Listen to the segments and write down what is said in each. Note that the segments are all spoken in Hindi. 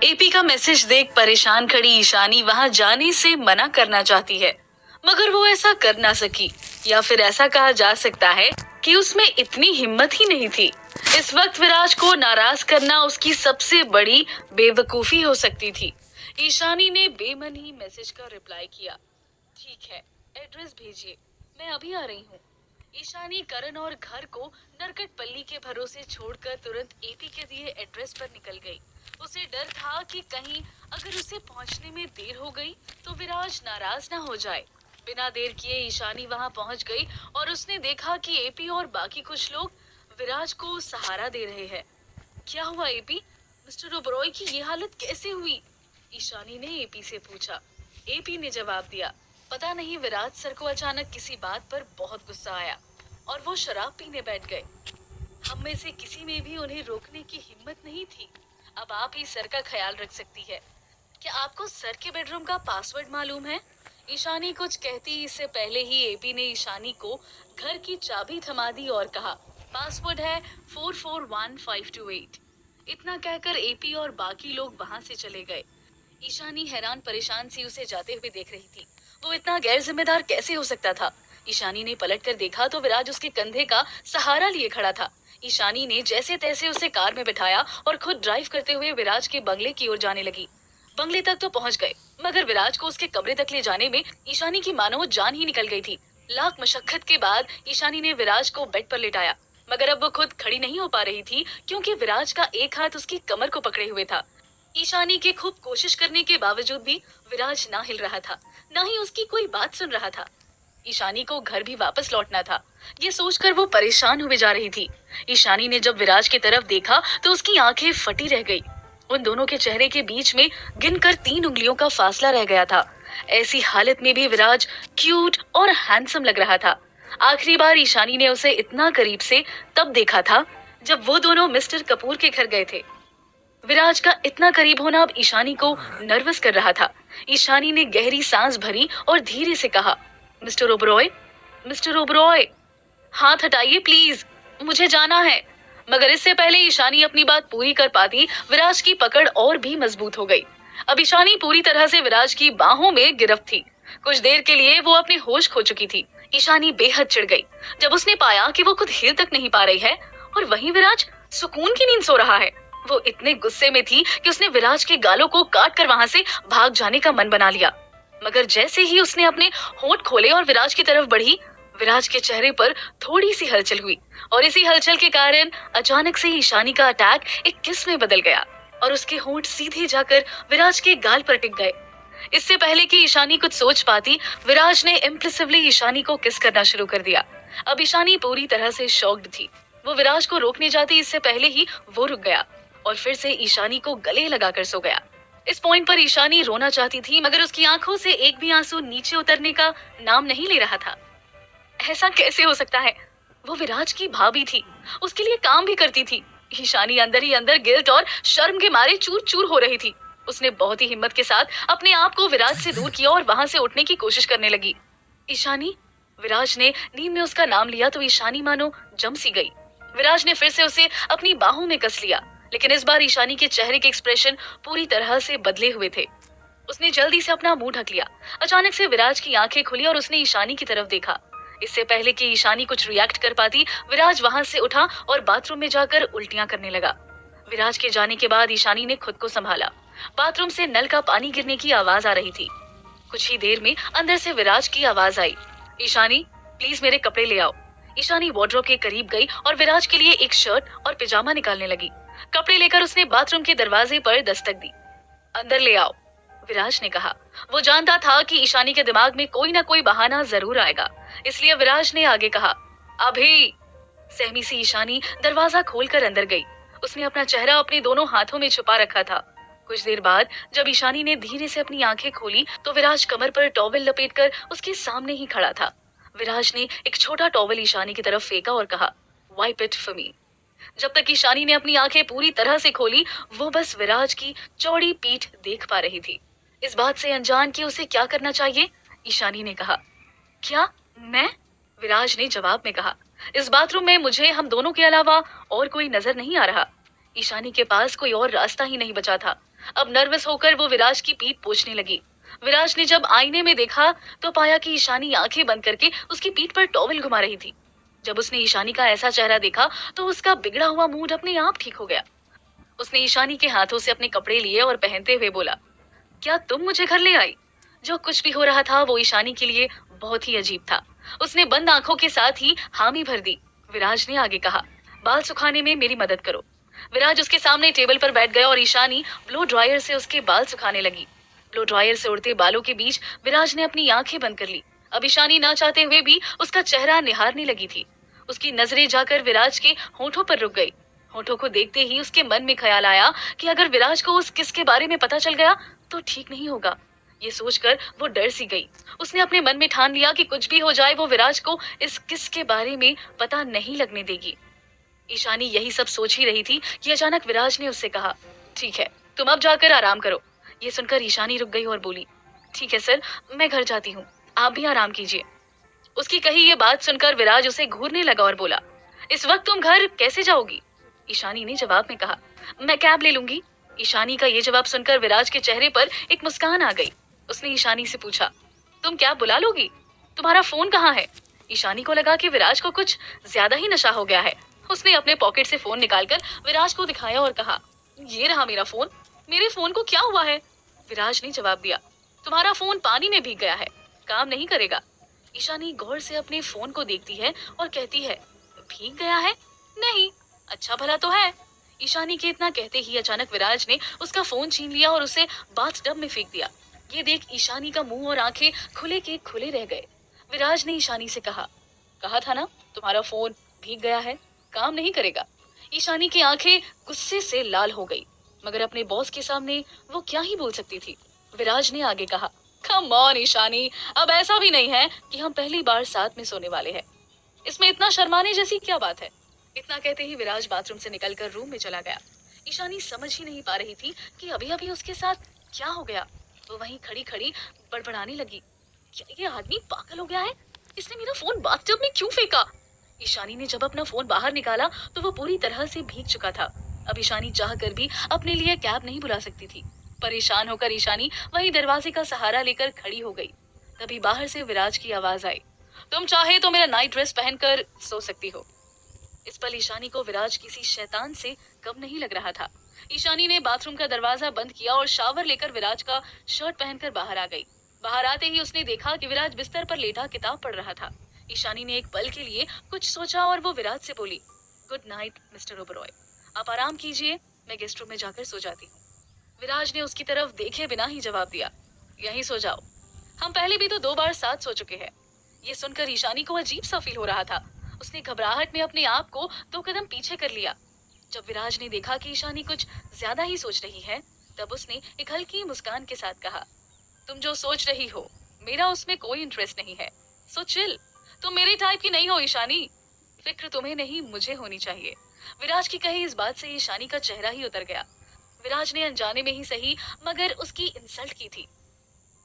एपी का मैसेज देख परेशान खड़ी ईशानी वहां जाने से मना करना चाहती है, मगर वो ऐसा कर ना सकी, या फिर ऐसा कहा जा सकता है कि उसमें इतनी हिम्मत ही नहीं थी। इस वक्त विराज को नाराज करना उसकी सबसे बड़ी बेवकूफी हो सकती थी। ईशानी ने बेमन ही मैसेज का रिप्लाई किया, ठीक है, एड्रेस भेजिए, मैं अभी आ रही हूँ। ईशानी करण और घर को नरकटपल्ली के भरोसे छोड़कर तुरंत एपी के दिए एड्रेस पर निकल गई। उसे डर था कि कहीं अगर उसे पहुंचने में देर हो गई तो विराज नाराज ना हो जाए। बिना देर किए ईशानी वहां पहुंच गई और उसने देखा कि एपी और बाकी कुछ लोग विराज को सहारा दे रहे हैं। क्या हुआ एपी? मिस्टर ओबरॉय की ये हालत कैसे हुई? ईशानी ने एपी से पूछा। एपी ने जवाब दिया, पता नहीं, विराज सर को अचानक किसी बात पर बहुत गुस्सा आया और वो शराब पीने बैठ गए। हम में से किसी में भी उन्हें रोकने की हिम्मत नहीं थी। अब आप ही सर का ख्याल रख सकती है। क्या आपको सर के बेडरूम का पासवर्ड मालूम है? ईशानी कुछ कहती इससे पहले ही एपी ने ईशानी को घर की चाबी थमा दी और कहा, पासवर्ड है 441528। इतना कहकर एपी और बाकी लोग वहां से चले गए। ईशानी हैरान परेशान सी उसे जाते हुए देख रही थी। वो इतना गैर जिम्मेदार कैसे हो सकता था? ईशानी ने पलट कर देखा तो विराज उसके कंधे का सहारा लिए खड़ा था। ईशानी ने जैसे तैसे उसे कार में बिठाया और खुद ड्राइव करते हुए विराज के बंगले की ओर जाने लगी। बंगले तक तो पहुंच गए, मगर विराज को उसके कमरे तक ले जाने में ईशानी की मानो जान ही निकल गई थी। लाख मशक्कत के बाद ईशानी ने विराज को बेड पर लेटाया, मगर अब वो खुद खड़ी नहीं हो पा रही थी क्योंकि विराज का एक हाथ उसकी कमर को पकड़े हुए था। ईशानी के खूब कोशिश करने के बावजूद भी विराज ना हिल रहा था, ना ही उसकी कोई बात सुन रहा था। ईशानी को घर भी वापस लौटना था, ये सोचकर वो परेशान हुए जा रही थी। ईशानी ने जब विराज की तरफ देखा तो उसकी आंखें फटी रह गई। उन दोनों के चेहरे के बीच में गिनकर 3 उंगलियों का फासला रह गया था। ऐसी हालत में भी विराज क्यूट और हैंडसम लग रहा था। आखिरी बार ईशानी ने उसे इतना करीब से तब देखा था जब वो दोनों मिस्टर कपूर के घर गए थे। विराज का इतना करीब होना अब ईशानी को नर्वस कर रहा था। ईशानी ने गहरी सांस भरी और धीरे से कहा, मिस्टर ओबरॉय, मिस्टर ओबरॉय, हाथ हटाइए प्लीज, मुझे जाना है। मगर इससे पहले ईशानी अपनी बात पूरी कर पाती, विराज की पकड़ और भी मजबूत हो गई। अब ईशानी पूरी तरह से विराज की बाहों में गिरफ्त थी। कुछ देर के लिए वो अपने होश खो चुकी थी। ईशानी बेहद चिढ़ गई जब उसने पाया कि वो खुद हिल तक नहीं पा रही है और वहीं विराज सुकून की नींद सो रहा है। वो इतने गुस्से में थी कि उसने विराज के गालों को काट कर वहां से भाग जाने का मन बना लिया। मगर जैसे ही उसने अपने होंठ खोले और विराज की तरफ बढ़ी, विराज के चेहरे पर थोड़ी सी हलचल हुई और इसी हलचल के कारण अचानक से ईशानी का अटैक एक किस में बदल गया और उसके होंठ सीधे जाकर विराज के गाल पर टिक गए। इससे पहले कि ईशानी कुछ सोच पाती, विराज ने इम्पल्सिवली ईशानी को किस करना शुरू कर दिया। अब ईशानी पूरी तरह से शॉक्ड थी। वो विराज को रोकने जाती इससे पहले ही वो रुक गया और फिर से ईशानी को गले लगाकर सो गया। इस पॉइंट पर ईशानी रोना चाहती थी, मगर उसकी आंखों से एक भी आंसू नीचे उतरने का नाम नहीं ले रहा था। ऐसा कैसे हो सकता है? वो विराज की भाभी थी, उसके लिए काम भी करती थी। ईशानी अंदर ही अंदर गिल्ट और शर्म के मारे चूर चूर हो रही थी। उसने बहुत ही हिम्मत के साथ अपने आप को विराज से दूर किया और वहां से उठने की कोशिश करने लगी। ईशानी, विराज ने नींद में उसका नाम लिया तो ईशानी मानो जम सी गई। विराज ने फिर से उसे अपनी बाहों में कस लिया, लेकिन इस बार ईशानी के चेहरे के एक्सप्रेशन पूरी तरह से बदले हुए थे। उसने जल्दी से अपना मुंह ढक लिया। अचानक से विराज की आंखें खुली और उसने ईशानी की तरफ देखा। इससे पहले कि ईशानी कुछ रिएक्ट कर पाती, विराज वहां से उठा और बाथरूम में जाकर उल्टियां करने लगा। विराज के जाने के बाद ईशानी ने खुद को संभाला। बाथरूम से नल का पानी गिरने की आवाज आ रही थी। कुछ ही देर में अंदर से विराज की आवाज आई, ईशानी प्लीज मेरे कपड़े ले आओ। ईशानी वार्डरोब के करीब गई और विराज के लिए एक शर्ट और पिजामा निकालने लगी। कपड़े लेकर उसने बाथरूम के दरवाजे पर दस्तक दी। अंदर ले आओ, विराज ने कहा। वो जानता था कि ईशानी के दिमाग में कोई ना कोई बहाना जरूर आएगा, इसलिए विराज ने आगे कहा, अभी। सहमी सी ईशानी दरवाजा खोलकर अंदर गई। उसने अपना चेहरा अपने दोनों हाथों में छुपा रखा था। कुछ देर बाद जब ईशानी ने धीरे से अपनी आंखें खोली तो विराज कमर पर टॉवेल लपेटकर उसके सामने ही खड़ा था। विराज ने एक छोटा टॉवेल ईशानी की तरफ फेंका और कहा, वाइप इट फॉर मी। जब तक ईशानी ने अपनी आंखें पूरी तरह से खोली, वो बस विराज की चौड़ी पीठ देख पा रही थी। इस बात से अनजान कि उसे क्या करना चाहिए, ईशानी ने कहा, क्या मैं? विराज ने जवाब में कहा, इस बाथरूम में मुझे हम दोनों के अलावा और कोई नजर नहीं आ रहा। ईशानी के पास कोई और रास्ता ही नहीं बचा था। अब नर्वस होकर वो विराज की पीठ पोंछने लगी। विराज ने जब आईने में देखा तो पाया कि ईशानी आंखें बंद करके उसकी पीठ पर टॉवल घुमा रही थी। जब उसने ईशानी का ऐसा चेहरा देखा तो उसका बिगड़ा हुआ मूड अपने आप ठीक हो गया। उसने ईशानी के हाथों से अपने कपड़े लिए और पहनते हुए बोला, क्या तुम मुझे घर ले आई? जो कुछ भी हो रहा था वो ईशानी के लिए बहुत ही अजीब था। उसने बंद आंखों के साथ ही हामी भर दी। विराज ने आगे कहा, बाल सुखाने में मेरी मदद करो। विराज उसके सामने टेबल पर बैठ गया और ईशानी ब्लो ड्रायर से उसके बाल सुखाने लगी। ब्लो ड्रायर से उड़ते बालों के बीच विराज ने अपनी आंखें बंद कर ली। अब ईशानी ना चाहते हुए भी उसका चेहरा निहारने लगी थी। उसकी नजरें जाकर विराज के होठों पर रुक गई। होठों को देखते ही उसके मन में ख्याल आया कि अगर विराज को उस किस के बारे में पता चल गया तो ठीक नहीं होगा। ये सोचकर वो डर सी गई। उसने अपने मन में ठान लिया कि कुछ भी हो जाए वो विराज को इस किस के बारे में पता नहीं लगने देगी। ईशानी यही सब सोच ही रही थी कि अचानक विराज ने उससे कहा, ठीक है, तुम अब जाकर आराम करो। ये सुनकर ईशानी रुक गई और बोली, ठीक है सर, मैं घर जाती हूँ, आप भी आराम कीजिए। उसकी कही ये बात सुनकर विराज उसे घूरने लगा और बोला, इस वक्त तुम घर कैसे जाओगी? ईशानी ने जवाब में कहा, मैं कैब ले लूंगी। ईशानी का ये जवाब सुनकर विराज के चेहरे पर एक मुस्कान आ गई। उसने ईशानी से पूछा, तुम कैब बुला लोगी? तुम्हारा फोन कहाँ है? ईशानी को लगा कि विराज को कुछ ज्यादा ही नशा हो गया है। उसने अपने पॉकेट से फोन निकालकर विराज को दिखाया और कहा, ये रहा मेरा फोन। मेरे फोन को क्या हुआ है? विराज ने जवाब दिया, तुम्हारा फोन पानी में भीग गया है, काम नहीं करेगा। ईशानी गौर से अपने फोन को देखती है और कहती है, भीग गया है? नहीं, अच्छा भला तो है। ईशानी के इतना कहते ही अचानक विराज ने उसका फोन छीन लिया और उसे बाथटब में फेंक दिया। ये देख ईशानी का मुंह और आंखें खुले के खुले रह गए। विराज ने ईशानी से कहा था ना तुम्हारा फोन भीग गया है, काम नहीं करेगा। ईशानी की आंखें गुस्से से लाल हो गई, मगर अपने बॉस के सामने वो क्या ही बोल सकती थी। विराज ने आगे कहा, कम ऑन ईशानी, अब ऐसा भी नहीं है कि हम पहली बार साथ में सोने वाले हैं, इसमें इतना शर्माने जैसी क्या बात है? इतना कहते ही विराज बाथरूम से निकलकर रूम में चला गया। ईशानी समझ ही नहीं पा रही थी कि अभी अभी उसके साथ क्या हो गया। वो वहीं खड़ी खड़ी बड़बड़ाने लगी, क्या ये आदमी पागल हो गया है? इसने मेरा फोन बाथटब में क्यों फेंका? ईशानी ने जब अपना फोन बाहर निकाला तो वो पूरी तरह से भीग चुका था। अब ईशानी चाह कर भी अपने लिए कैब नहीं बुला सकती थी। परेशान होकर ईशानी वहीं दरवाजे का सहारा लेकर खड़ी हो गई। तभी बाहर से विराज की आवाज आई, तुम चाहे तो मेरा नाइट ड्रेस पहनकर सो सकती हो। इस पल ईशानी को विराज किसी शैतान से कम नहीं लग रहा था। ईशानी ने बाथरूम का दरवाजा बंद किया और शावर लेकर विराज का शर्ट पहनकर बाहर आ गई। बाहर आते ही उसने देखा कि विराज बिस्तर पर लेटा किताब पढ़ रहा था। ईशानी ने एक पल के लिए कुछ सोचा और वो विराज से बोली, गुड नाइट मिस्टर ओबरॉय, आप आराम कीजिए, मैं गेस्ट रूम में जाकर सो जाती हूँ। विराज ने उसकी तरफ देखे बिना ही जवाब दिया, यहीं सो जाओ, हम पहले भी तो 2 बार साथ सो चुके हैं। ये सुनकर ईशानी को अजीब सा फील हो रहा था। उसने घबराहट में अपने आप को 2 कदम पीछे कर लिया। जब विराज ने देखा कि ईशानी कुछ ज्यादा ही सोच रही है, तब उसने एक हल्की मुस्कान के साथ कहा, तुम जो सोच रही हो मेरा उसमें कोई इंटरेस्ट नहीं है, सो चिल। तुम मेरे टाइप की नहीं हो ईशानी, फिक्र तुम्हें नहीं मुझे होनी चाहिए। विराज की कही इस बात से ईशानी का चेहरा ही उतर गया। विराज ने अनजाने में ही सही मगर उसकी इंसल्ट की थी।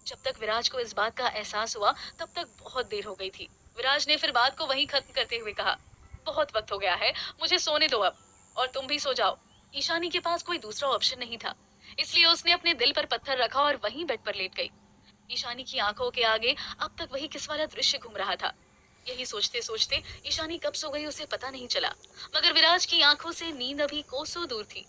जब तक विराज को इस बात का एहसास हुआ तब तक बहुत देर हो गई थी। विराज ने फिर बात को वहीं खत्म करते हुए कहा, बहुत वक्त हो गया है, मुझे सोने दो अब, और तुम भी सो जाओ। ईशानी के पास कोई दूसरा ऑप्शन नहीं था, इसलिए उसने अपने दिल पर पत्थर रखा और वहीं बेड पर लेट गई। ईशानी की आंखों के आगे अब तक वही किस वाला दृश्य घूम रहा था। यही सोचते सोचते ईशानी कब सो गई उसे पता नहीं चला, मगर विराज की आंखों से नींद अभी कोसों दूर थी।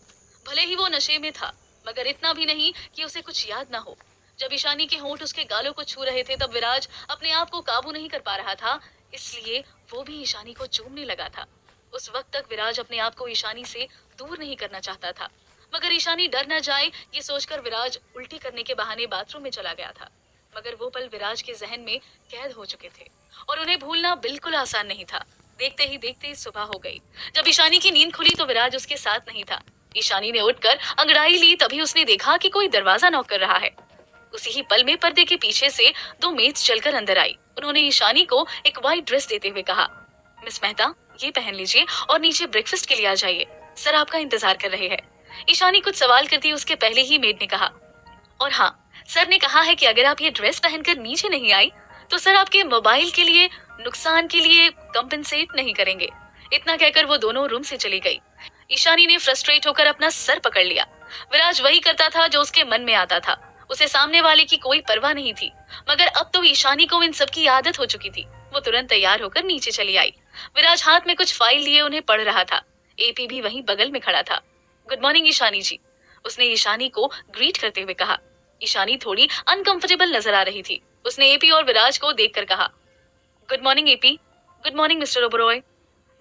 भले ही वो नशे में था, मगर इतना भी नहीं कि उसे कुछ याद ना हो। जब ईशानी के होंठ उसके गालों को छू रहे थे तब विराज अपने आप को काबू नहीं कर पा रहा था, इसलिए वो भी ईशानी को चूमने लगा था। उस वक्त तक विराज अपने आप को ईशानी से दूर नहीं करना चाहता था, मगर ईशानी डर न जाए ये सोचकर विराज उल्टी करने के बहाने बाथरूम में चला गया था। मगर वो पल विराज के जहन में कैद हो चुके थे और उन्हें भूलना बिल्कुल आसान नहीं था। देखते ही देखते सुबह हो गई। जब ईशानी की नींद खुली तो विराज उसके साथ नहीं था। ईशानी ने उठकर अंगड़ाई ली, तभी उसने देखा कि कोई दरवाजा नॉक कर रहा है। उसी ही पल में पर्दे के पीछे से 2 मेड्स चलकर अंदर आई। उन्होंने ईशानी को एक व्हाइट ड्रेस देते हुए कहा, मिस मेहता ये पहन लीजिए और नीचे ब्रेकफास्ट के लिए आ जाइए, सर आपका इंतजार कर रहे हैं। ईशानी कुछ सवाल करती उसके पहले ही मेड ने कहा, और हाँ, सर ने कहा है कि अगर आप ये ड्रेस पहनकर नीचे नहीं आई तो सर आपके मोबाइल के लिए नुकसान के लिए कंपेंसेट नहीं करेंगे। इतना कहकर वो दोनों रूम से चली गई। ईशानी ने फ्रस्ट्रेट होकर अपना सर पकड़ लिया। विराज वही करता था जो उसके मन में आता था। उसे सामने वाले की कोई परवाह नहीं थी। मगर अब तो ईशानी को इन सब की आदत हो चुकी थी। वो तुरंत तैयार होकर नीचे चली आई। विराज हाथ में कुछ फाइल लिए उन्हें पढ़ रहा था। एपी भी वहीं बगल में खड़ा था। गुड मॉर्निंग ईशानी जी, उसने ईशानी को ग्रीट करते हुए कहा। ईशानी थोड़ी अनकंफर्टेबल नजर आ रही थी। उसने एपी और विराज को देखकर कहा, good morning AP. Good morning mister Oberoi.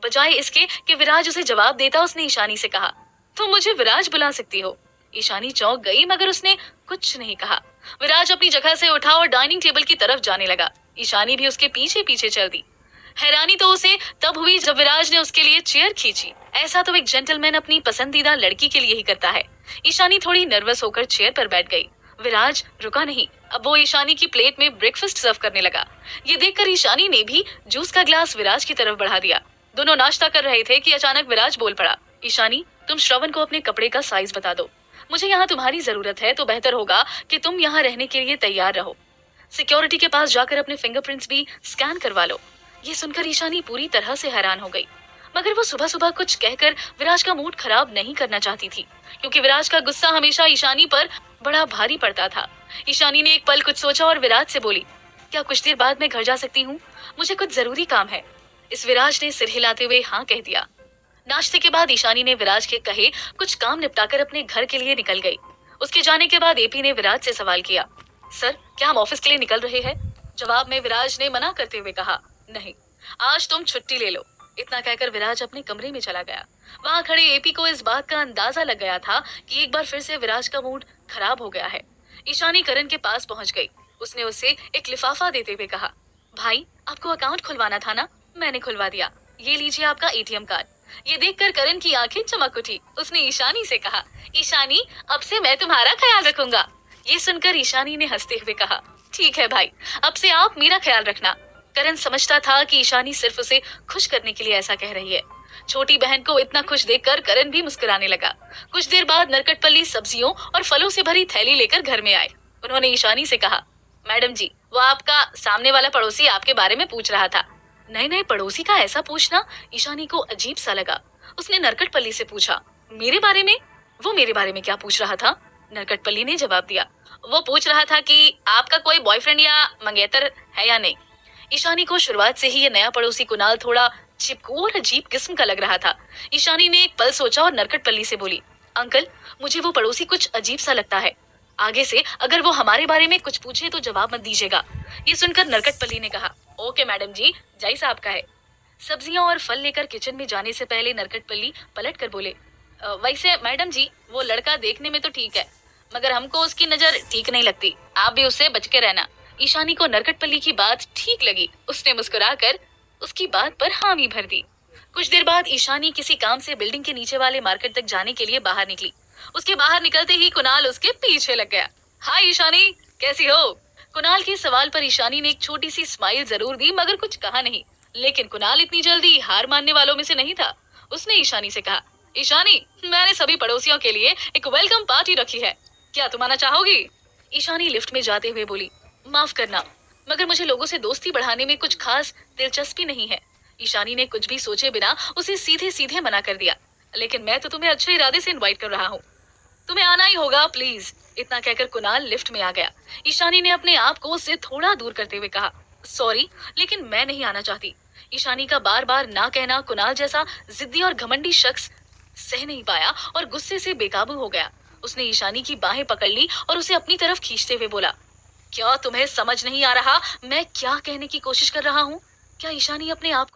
बजाय इसके कि विराज उसे जवाब देता, उसने ईशानी से कहा, तुम मुझे विराज बुला सकती हो। ईशानी चौंक गई मगर उसने कुछ नहीं कहा। विराज अपनी जगह से उठा और डाइनिंग टेबल की तरफ जाने लगा। ईशानी भी उसके पीछे पीछे चल दी। हैरानी तो उसे तब हुई जब विराज ने उसके लिए चेयर खींची। ऐसा तो एक जेंटलमैन अपनी पसंदीदा लड़की के लिए ही करता है। ईशानी थोड़ी नर्वस होकर चेयर पर बैठ गई। विराज रुका नहीं। अब वो ईशानी की प्लेट में ब्रेकफास्ट सर्व करने लगा। ये देखकर ईशानी ने भी जूस का ग्लास विराज की तरफ बढ़ा दिया। दोनों नाश्ता कर रहे थे कि अचानक विराज बोल पड़ा, ईशानी तुम श्रवण को अपने कपड़े का साइज बता दो। मुझे यहाँ तुम्हारी जरूरत है, तो बेहतर होगा कि तुम यहाँ रहने के लिए तैयार रहो। सिक्योरिटी के पास जाकर अपने फिंगरप्रिंट्स भी स्कैन करवा लो। ये सुनकर ईशानी पूरी तरह से हैरान हो गई। मगर वो सुबह सुबह कुछ कहकर विराज का मूड खराब नहीं करना चाहती थी, क्योंकि विराज का गुस्सा हमेशा ईशानी पर बड़ा भारी पड़ता था। ईशानी ने एक पल कुछ सोचा और विराज से बोली, क्या कुछ देर बाद मैं घर जा सकती हूँ? मुझे कुछ जरूरी काम है। इस विराज ने सिर हिलाते हुए हाँ कह दिया। नाश्ते के बाद ईशानी ने विराज के कहे कुछ काम निपटाकर अपने घर के लिए निकल गई। उसके जाने के बाद एपी ने विराज से सवाल किया, सर क्या हम ऑफिस के लिए निकल रहे हैं? जवाब में विराज ने मना करते हुए कहा, नहीं, आज तुम छुट्टी ले लो। इतना कहकर विराज अपने कमरे में चला गया। वहाँ खड़े एपी को इस बात का अंदाजा लग गया था कि एक बार फिर से विराज का मूड खराब हो गया है। ईशानी करण के पास पहुंच गई। उसने उसे एक लिफाफा देते हुए कहा, भाई आपको अकाउंट खुलवाना था ना, मैंने खुलवा दिया। ये लीजिए आपका एटीएम कार्ड। ये देखकर करण की आंखें चमक उठी। उसने ईशानी से कहा, ईशानी अब से मैं तुम्हारा ख्याल रखूंगा। ये सुनकर ईशानी ने हंसते हुए कहा, ठीक है भाई, अब से आप मेरा ख्याल रखना। करण समझता था कि ईशानी सिर्फ उसे खुश करने के लिए ऐसा कह रही है। छोटी बहन को इतना खुश देखकर करण भी मुस्कुराने लगा। कुछ देर बाद नरकटपल्ली सब्जियों और फलों से भरी थैली लेकर घर में आए। उन्होंने ईशानी से कहा, मैडम जी वो आपका सामने वाला पड़ोसी आपके बारे में पूछ रहा था। नए नए पड़ोसी का ऐसा पूछना ईशानी को अजीब सा लगा। उसने नरकटपल्ली से पूछा, मेरे बारे में? वो मेरे बारे में क्या पूछ रहा था? नरकटपल्ली ने जवाब दिया, वो पूछ रहा था कि आपका कोई बॉयफ्रेंड या मंगेतर है या नहीं। ईशानी को शुरुआत से ही ये नया पड़ोसी कुणाल थोड़ा चिपकू और अजीब किस्म का लग रहा था। ईशानी ने एक पल सोचा और नरकटपल्ली से बोली, अंकल मुझे वो पड़ोसी कुछ अजीब सा लगता है। आगे से अगर वो हमारे बारे में कुछ पूछे तो जवाब मत दीजिएगा। ये सुनकर नरकटपल्ली ने कहा, ओके मैडम जी, जैसा आपका है। सब्जियां और फल लेकर किचन में जाने से पहले नरकटपल्ली पलट कर बोले, वैसे मैडम जी वो लड़का देखने में तो ठीक है, मगर हमको उसकी नजर ठीक नहीं लगती। आप भी उससे बच के रहना। ईशानी को नरकटपल्ली की बात ठीक लगी। उसने मुस्कुराकर उसकी बात पर हामी भर दी। कुछ देर बाद ईशानी किसी काम से बिल्डिंग के नीचे वाले मार्केट तक जाने के लिए बाहर निकली। उसके बाहर निकलते ही कुणाल उसके पीछे लग गया। हाय ईशानी, कैसी हो? कुणाल के सवाल पर ईशानी ने एक छोटी सी स्माइल जरूर दी, मगर कुछ कहा नहीं। लेकिन कुणाल इतनी जल्दी हार मानने वालों में से नहीं था। उसने ईशानी से कहा, ईशानी मैंने सभी पड़ोसियों के लिए एक वेलकम पार्टी रखी है, क्या तुम आना चाहोगी? ईशानी लिफ्ट में जाते हुए बोली, माफ करना, मगर मुझे लोगों से दोस्ती बढ़ाने में कुछ खास दिलचस्पी नहीं है। ईशानी ने कुछ भी सोचे बिना उसे सीधे सीधे मना कर दिया। लेकिन मैं तो तुम्हें अच्छे इरादे से इनवाइट कर रहा हूँ, तुम्हें आना ही होगा प्लीज। इतना कहकर कुणाल लिफ्ट में आ गया। ईशानी ने अपने आप को उससे थोड़ा दूर करते हुए कहा, सॉरी लेकिन मैं नहीं आना चाहती। ईशानी का बार बार ना कहना कुणाल जैसा जिद्दी और घमंडी शख्स सह नहीं पाया और गुस्से से बेकाबू हो गया। उसने ईशानी की बाहें पकड़ ली और उसे अपनी तरफ खींचते हुए बोला, क्या तुम्हें समझ नहीं आ रहा मैं क्या कहने की कोशिश कर रहा हूँ? क्या ईशानी अपने आप को